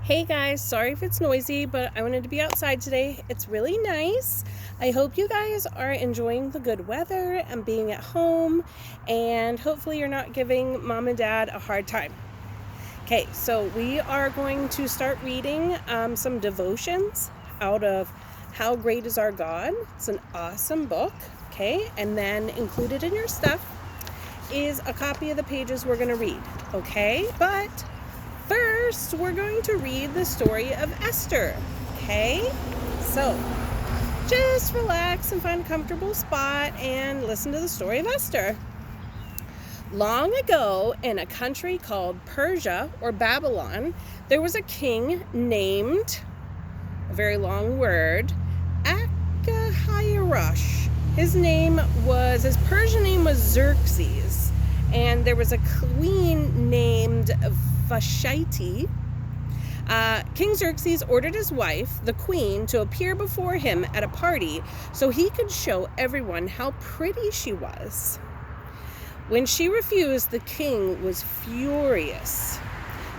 Hey guys, sorry if it's noisy, but I wanted to be outside today. It's really nice. I hope you guys are enjoying the good weather and being at home, and hopefully you're not giving mom and dad a hard time. Okay, so we are going to start reading some devotions out of How Great Is Our God. It's an awesome book, okay? And then included in your stuff is a copy of the pages we're going to read, okay? But first, we're going to read the story of Esther, okay? So, just relax and find a comfortable spot and listen to the story of Esther. Long ago, in a country called Persia or Babylon, there was a king named, a very long word, Ahasuerus. His Persian name was Xerxes, and there was a queen named Vashti. King Xerxes ordered his wife, the queen, to appear before him at a party so he could show everyone how pretty she was. When she refused, the king was furious.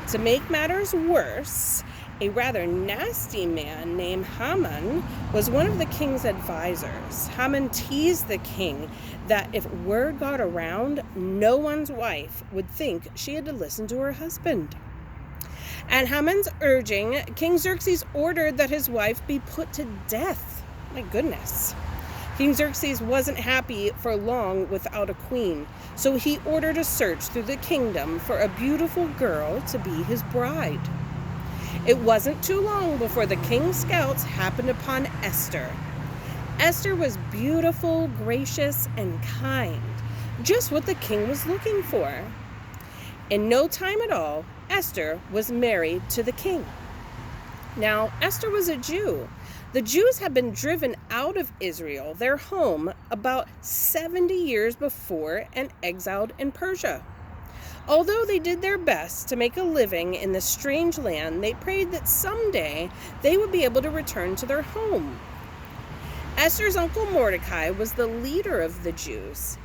To make matters worse, a rather nasty man named Haman was one of the king's advisors. Haman teased the king that if word got around, no one's wife would think she had to listen to her husband. At Haman's urging, King Xerxes ordered that his wife be put to death. My goodness. King Xerxes wasn't happy for long without a queen, so he ordered a search through the kingdom for a beautiful girl to be his bride. It wasn't too long before the king's scouts happened upon Esther. Esther was beautiful, gracious, and kind, just what the king was looking for. In no time at all, Esther was married to the king. Now, Esther was a Jew. The Jews had been driven out of Israel, their home, about 70 years before and exiled in Persia. Although they did their best to make a living in this strange land, they prayed that someday they would be able to return to their home. Esther's uncle Mordecai was the leader of the Jews.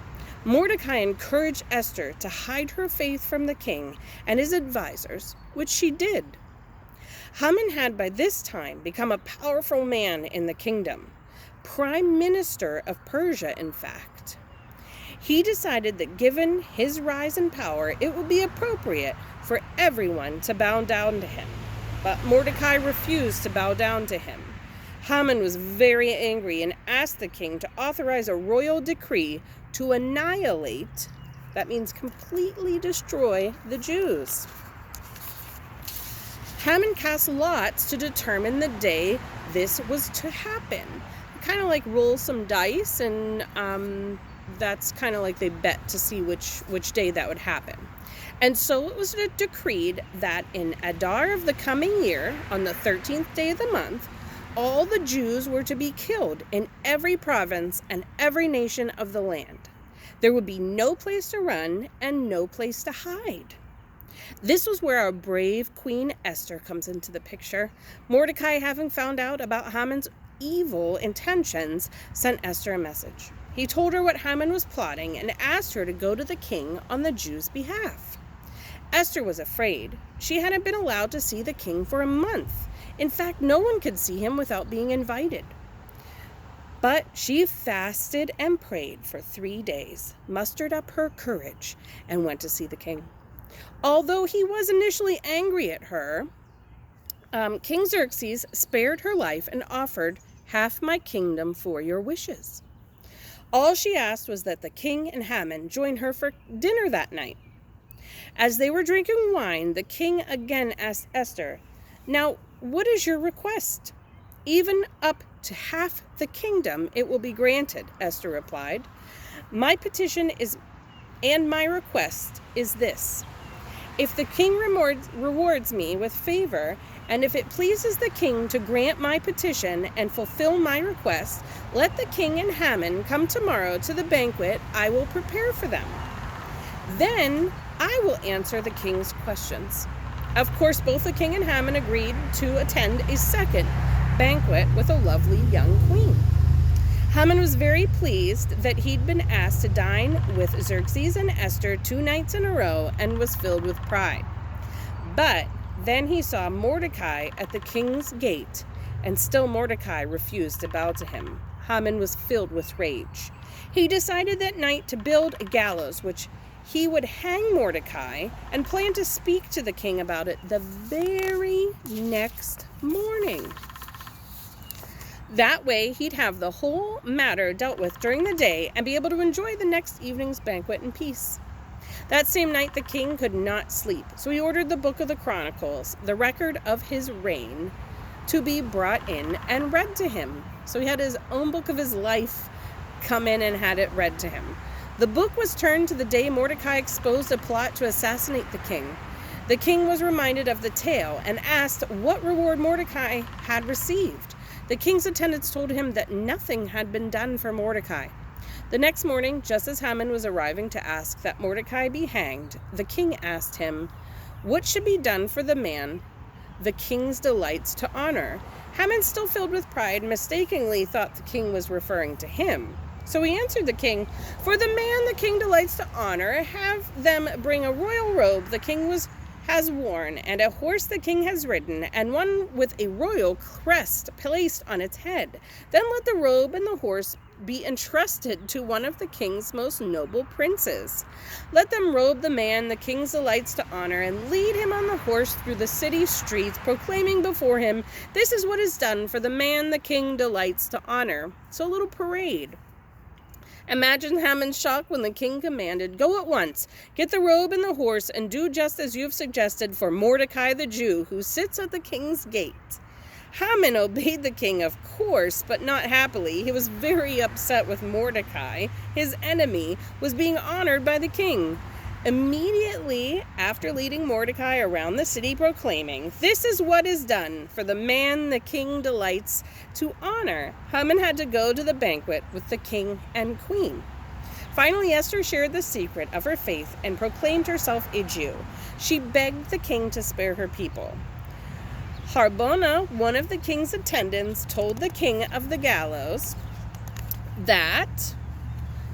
Mordecai encouraged Esther to hide her faith from the king and his advisors, which she did. Haman had by this time become a powerful man in the kingdom, prime minister of Persia, in fact. He decided that given his rise in power, it would be appropriate for everyone to bow down to him. But Mordecai refused to bow down to him. Haman was very angry and asked the king to authorize a royal decree to annihilate, that means completely destroy, the Jews. Haman cast lots to determine the day this was to happen. Kind of like roll some dice, and that's kind of like they bet to see which day that would happen. And so it was decreed that in Adar of the coming year, on the 13th day of the month, all the Jews were to be killed in every province and every nation of the land. There would be no place to run and no place to hide. This was where our brave Queen Esther comes into the picture. Mordecai, having found out about Haman's evil intentions, sent Esther a message. He told her what Haman was plotting and asked her to go to the king on the Jews' behalf. Esther was afraid. She hadn't been allowed to see the king for a month. In fact, no one could see him without being invited. But she fasted and prayed for 3 days, mustered up her courage, and went to see the king. Although he was initially angry at her, King Xerxes spared her life and offered half my kingdom for your wishes. All she asked was that the king and Haman join her for dinner that night. As they were drinking wine, the king again asked Esther, "Now, what is your request?" "Even up to half the kingdom it will be granted," Esther replied. My request is this. If the king rewards me with favor, and if it pleases the king to grant my petition and fulfill my request, let the king and Haman come tomorrow to the banquet I will prepare for them. Then I will answer the king's questions. Of course, both the king and Haman agreed to attend a second banquet with a lovely young queen. Haman was very pleased that he'd been asked to dine with Xerxes and Esther 2 nights in a row and was filled with pride. But Then he saw Mordecai at the king's gate, and still Mordecai refused to bow to him. Haman was filled with rage. He decided that night to build a gallows, which he would hang Mordecai, and planned to speak to the king about it the very next morning. That way, he'd have the whole matter dealt with during the day and be able to enjoy the next evening's banquet in peace. That same night, the king could not sleep, so he ordered the book of the Chronicles, the record of his reign, to be brought in and read to him. So he had his own book of his life come in and had it read to him. The book was turned to the day Mordecai exposed a plot to assassinate the king. The king was reminded of the tale and asked what reward Mordecai had received. The king's attendants told him that nothing had been done for Mordecai. The next morning, just as Haman was arriving to ask that Mordecai be hanged, the king asked him, "What should be done for the man the king's delights to honor?" Haman, still filled with pride, mistakenly thought the king was referring to him. So he answered the king, "For the man the king delights to honor, have them bring a royal robe the king has worn, and a horse the king has ridden, and one with a royal crest placed on its head. Then let the robe and the horse be entrusted to one of the king's most noble princes. Let them robe the man the king delights to honor, and lead him on the horse through the city streets, proclaiming before him, 'This is what is done for the man the king delights to honor.'" So a little parade. Imagine Haman's shock when the king commanded, "Go at once, get the robe and the horse, and do just as you have suggested for Mordecai the Jew, who sits at the king's gate." Haman obeyed the king, of course, but not happily. He was very upset with Mordecai. His enemy was being honored by the king. Immediately after leading Mordecai around the city proclaiming, "This is what is done for the man the king delights to honor," Haman had to go to the banquet with the king and queen. Finally, Esther shared the secret of her faith and proclaimed herself a Jew. She begged the king to spare her people. Harbona, one of the king's attendants, told the king of the gallows that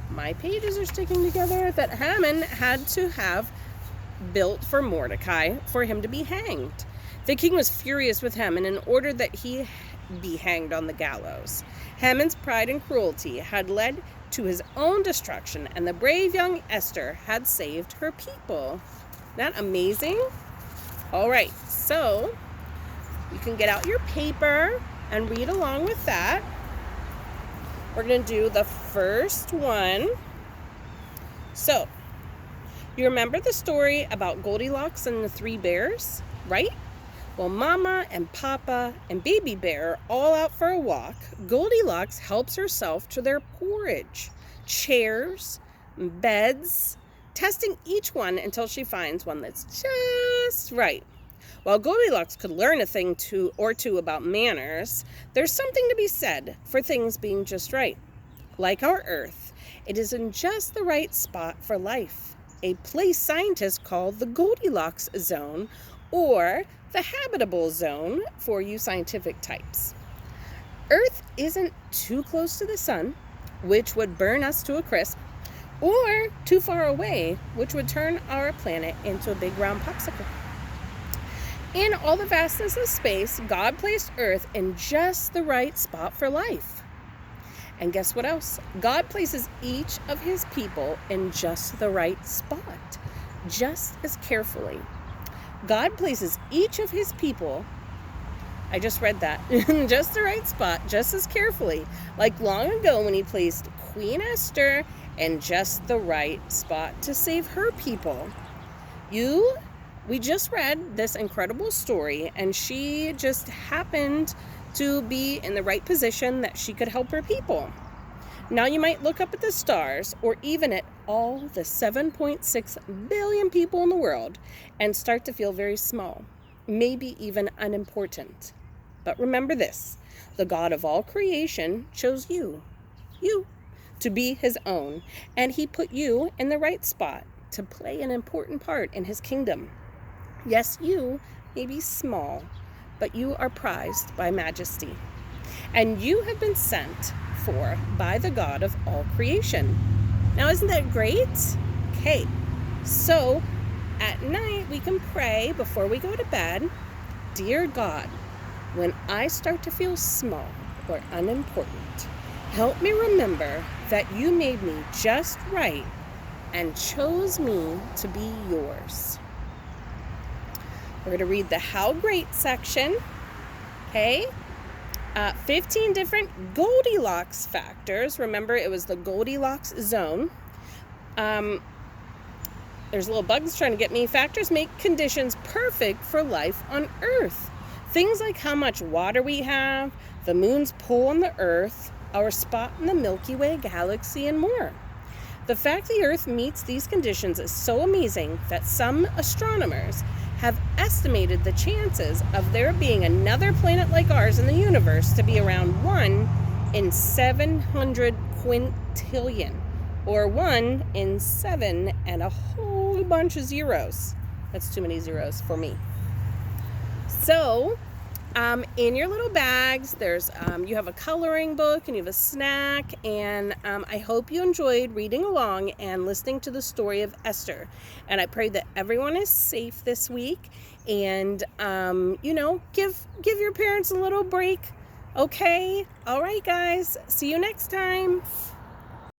my pages are sticking together, that Haman had to have built for Mordecai for him to be hanged. The king was furious with Haman and ordered that he be hanged on the gallows. Haman's pride and cruelty had led to his own destruction, and the brave young Esther had saved her people. Isn't that amazing? All right, so you can get out your paper and read along with that. We're going to do the first one. So, you remember the story about Goldilocks and the 3 bears, right? Well, Mama and Papa and Baby Bear are all out for a walk. Goldilocks helps herself to their porridge, chairs, beds, testing each one until she finds one that's just right. While Goldilocks could learn a thing or two about manners, there's something to be said for things being just right. Like our Earth, it is in just the right spot for life, a place scientists call the Goldilocks zone, or the habitable zone for you scientific types. Earth isn't too close to the sun, which would burn us to a crisp, or too far away, which would turn our planet into a big round popsicle. In all the vastness of space, God placed Earth in just the right spot for life. And guess what else? God places each of his people in just the right spot, just as carefully. God places each of his people, I just read that, in just the right spot, just as carefully, like long ago when he placed Queen Esther in just the right spot to save her people. We just read this incredible story, and she just happened to be in the right position that she could help her people. Now you might look up at the stars, or even at all the 7.6 billion people in the world, and start to feel very small, maybe even unimportant. But remember this, the God of all creation chose you, to be his own, and he put you in the right spot to play an important part in his kingdom. Yes, you may be small, but you are prized by majesty, and you have been sent for by the God of all creation. Now, isn't that great? Okay, so at night we can pray before we go to bed, "Dear God, when I start to feel small or unimportant, help me remember that you made me just right and chose me to be yours." We're going to read the How Great section. Okay? 15 different Goldilocks factors. Remember, it was the Goldilocks zone. There's little bugs trying to get me. Factors make conditions perfect for life on Earth. Things like how much water we have, the moon's pull on the Earth, our spot in the Milky Way galaxy, and more. The fact the Earth meets these conditions is so amazing that some astronomers have estimated the chances of there being another planet like ours in the universe to be around 1 in 700 quintillion, or 1 in 7 and a whole bunch of zeros. That's too many zeros for me. So, in your little bags, there's you have a coloring book and you have a snack, and I hope you enjoyed reading along and listening to the story of Esther. And I pray that everyone is safe this week, and give your parents a little break. Okay? All right, guys. See you next time.